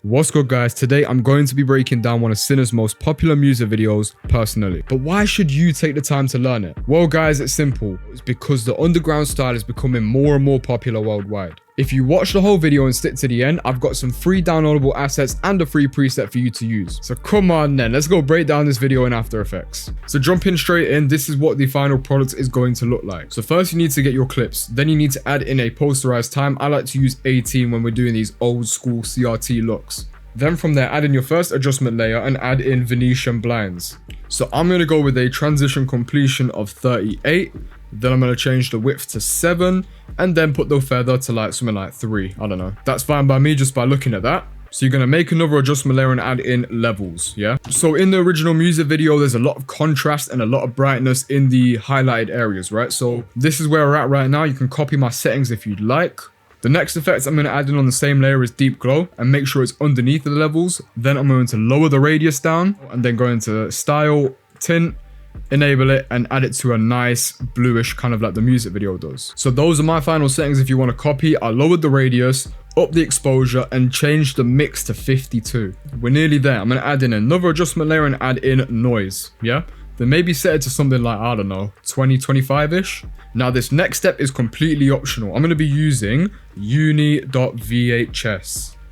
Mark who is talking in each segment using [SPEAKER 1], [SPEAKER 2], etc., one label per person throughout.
[SPEAKER 1] What's good, guys? Today I'm going to be breaking down one of SINN6R's most popular music videos personally. But why should you take the time to learn it? Well, guys, it's simple. It's because the underground style is becoming more and more popular worldwide. If you watch the whole video and stick to the end, I've got some free downloadable assets and a free preset for you to use. So come on then, let's go break down this video in After Effects. So jumping straight in, this is what the final product is going to look like. So first you need to get your clips. Then you need to add in a posterized time. I like to use 18 when we're doing these old school CRT looks. Then from there, add in your first adjustment layer and add in Venetian blinds. So I'm going to go with a transition completion of 38. Then I'm going to change the width to 7 and then put the feather to like something like 3. I don't know. That's fine by me just by looking at that. So you're going to make another adjustment layer and add in levels, yeah? So in the original music video, there's a lot of contrast and a lot of brightness in the highlighted areas, right? So this is where we're at right now. You can copy my settings if you'd like. The next effect I'm going to add in on the same layer is deep glow and make sure it's underneath the levels. Then I'm going to lower the radius down and then go into style, tint, enable it and add it to a nice bluish kind of like the music video does. So those are my final settings if you want to copy. I lowered the radius, up the exposure and change the mix to 52. We're nearly there. I'm going to add in another adjustment layer and add in noise, yeah? Then maybe set it to something like, I don't know, 20, 25-ish. Now this next step is completely optional. I'm going to be using uni.vhs.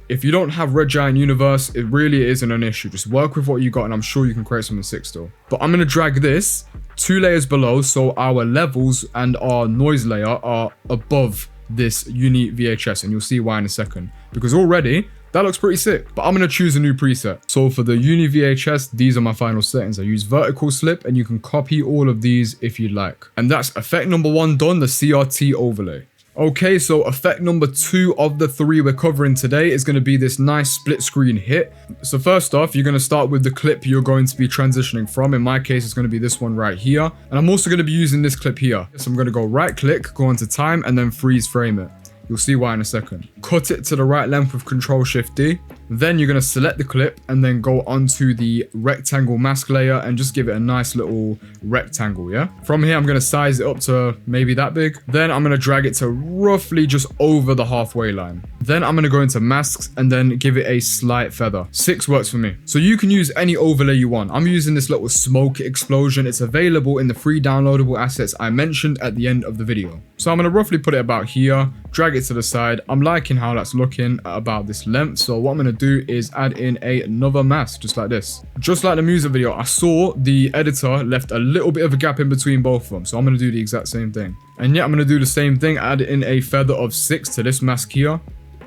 [SPEAKER 1] If you don't have Red Giant Universe, it really isn't an issue. Just work with what you got and I'm sure you can create something sick still. But I'm going to drag this 2 layers below so our levels and our noise layer are above this uni VHS, and you'll see why in a second. Because already that looks pretty sick, but I'm going to choose a new preset. So for the uni VHS, these are my final settings. I use vertical slip and you can copy all of these if you'd like. And that's effect number 1 done, the CRT overlay. Okay, so effect number 2 of the 3 we're covering today is going to be this nice split screen hit. So first off, you're going to start with the clip you're going to be transitioning from. In my case, it's going to be this one right here. And I'm also going to be using this clip here. So I'm going to go right click, go onto time and then freeze frame it. You'll see why in a second. Cut it to the right length with Ctrl-Shift-D. Then you're going to select the clip and then go onto the rectangle mask layer and just give it a nice little rectangle, yeah? From here, I'm going to size it up to maybe that big. Then I'm going to drag it to roughly just over the halfway line. Then I'm going to go into masks and then give it a slight feather. 6 works for me. So you can use any overlay you want. I'm using this little smoke explosion. It's available in the free downloadable assets I mentioned at the end of the video. So I'm going to roughly put it about here, drag it to the side. I'm liking how that's looking at about this length. So what I'm going to do is add in another mask just like this. Just like the music video, I saw the editor left a little bit of a gap in between both of them. So I'm going to do the exact same thing. And yeah, I'm going to do the same thing, add in a feather of 6 to this mask here.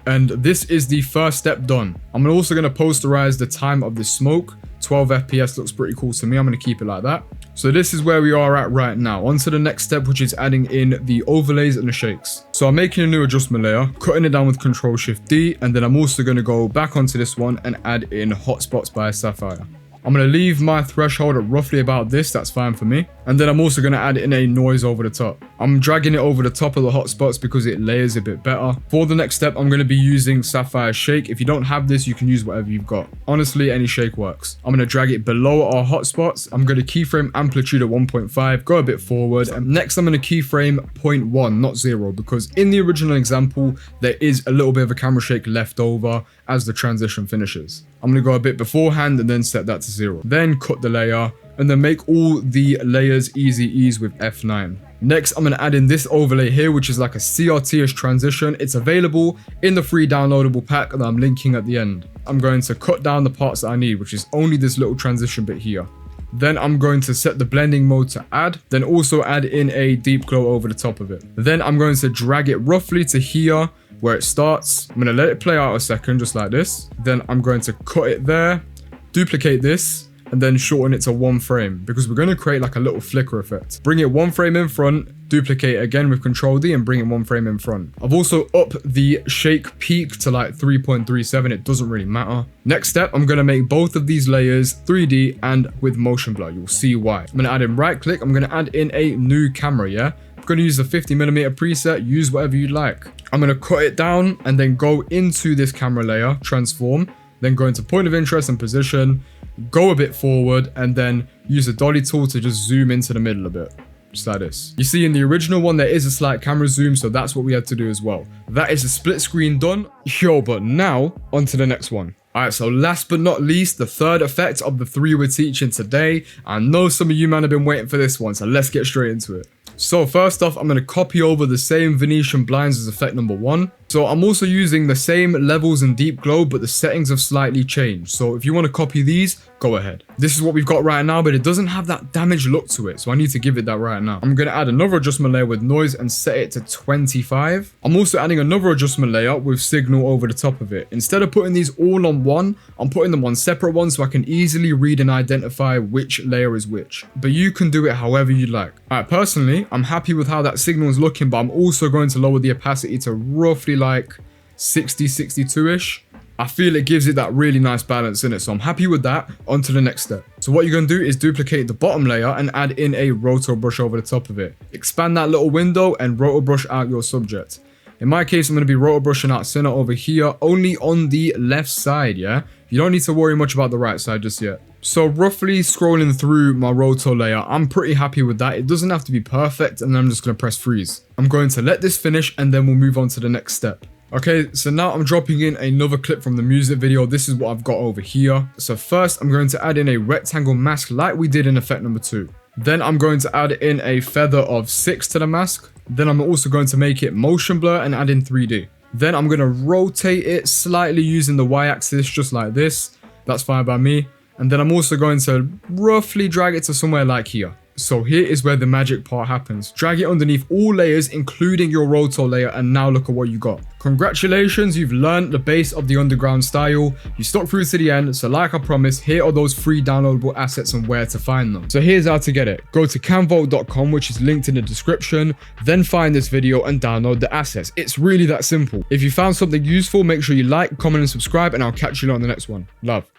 [SPEAKER 1] And this is the first step done. I'm also going to posterize the time of the smoke. 12 FPS looks pretty cool to me. I'm going to keep it like that. So this is where we are at right now. On to the next step, which is adding in the overlays and the shakes. So I'm making a new adjustment layer, cutting it down with Ctrl-Shift-D, and then I'm also going to go back onto this one and add in Hotspots by SINN6R. I'm going to leave my threshold at roughly about this. That's fine for me. And then I'm also going to add in a noise over the top. I'm dragging it over the top of the hotspots because it layers a bit better. For the next step, I'm going to be using SINN6R Shake. If you don't have this, you can use whatever you've got. Honestly, any shake works. I'm going to drag it below our hotspots. I'm going to keyframe amplitude at 1.5, go a bit forward. And next, I'm going to keyframe 0.1, not 0, because in the original example, there is a little bit of a camera shake left over as the transition finishes. I'm going to go a bit beforehand and then set that to 0. Then cut the layer and then make all the layers easy ease with F9. Next, I'm going to add in this overlay here, which is like a CRT-ish transition. It's available in the free downloadable pack that I'm linking at the end. I'm going to cut down the parts that I need, which is only this little transition bit here. Then I'm going to set the blending mode to add, then also add in a deep glow over the top of it. Then I'm going to drag it roughly to here where it starts. I'm going to let it play out a second, just like this. Then I'm going to cut it there, duplicate this, and then shorten it to 1 frame because we're going to create like a little flicker effect. Bring it 1 frame in front, duplicate it again with Ctrl-D and bring it 1 frame in front. I've also upped the shake peak to like 3.37. It doesn't really matter. Next step, I'm going to make both of these layers 3D and with motion blur. You'll see why. I'm going to add in right click. I'm going to add in a new camera, yeah? I'm going to use the 50mm preset. Use whatever you like. I'm going to cut it down and then go into this camera layer, transform, then go into point of interest and position, go a bit forward, and then use the dolly tool to just zoom into the middle a bit. Just like this. You see in the original one, there is a slight camera zoom, so that's what we had to do as well. That is a split screen done. Yo, but now, on to the next one. Alright, so last but not least, the third effect of the 3 we're teaching today. I know some of you man have been waiting for this one, so let's get straight into it. So first off, I'm going to copy over the same Venetian blinds as effect number 1. So I'm also using the same levels and deep glow, but the settings have slightly changed. So if you want to copy these, go ahead. This is what we've got right now, but it doesn't have that damaged look to it. So I need to give it that right now. I'm going to add another adjustment layer with noise and set it to 25. I'm also adding another adjustment layer with signal over the top of it. Instead of putting these all on one, I'm putting them on separate ones so I can easily read and identify which layer is which. But you can do it however you like. Alright, personally, I'm happy with how that signal is looking, but I'm also going to lower the opacity to roughly like 60, 62-ish. I feel it gives it that really nice balance in it, so I'm happy with that. On to the next step. So what you're going to do is duplicate the bottom layer and add in a roto brush over the top of it. Expand that little window and roto brush out your subject. In my case, I'm going to be roto brushing out SINN6R over here, only on the left side, yeah? You don't need to worry much about the right side just yet. So roughly scrolling through my roto layer, I'm pretty happy with that. It doesn't have to be perfect, and then I'm just going to press freeze. I'm going to let this finish, and then we'll move on to the next step. Okay, so now I'm dropping in another clip from the music video. This is what I've got over here. So first, I'm going to add in a rectangle mask like we did in effect number 2. Then I'm going to add in a feather of 6 to the mask. Then I'm also going to make it motion blur and add in 3D. Then I'm going to rotate it slightly using the y-axis just like this. That's fine by me. And then I'm also going to roughly drag it to somewhere like here. So here is where the magic part happens. Drag it underneath all layers, including your roto layer, and now look at what you got. Congratulations, you've learned the base of the underground style. You stuck through to the end, so like I promised, here are those free downloadable assets and where to find them. So here's how to get it. Go to canvote.com, which is linked in the description, then find this video and download the assets. It's really that simple. If you found something useful, make sure you like, comment, and subscribe, and I'll catch you on the next one. Love.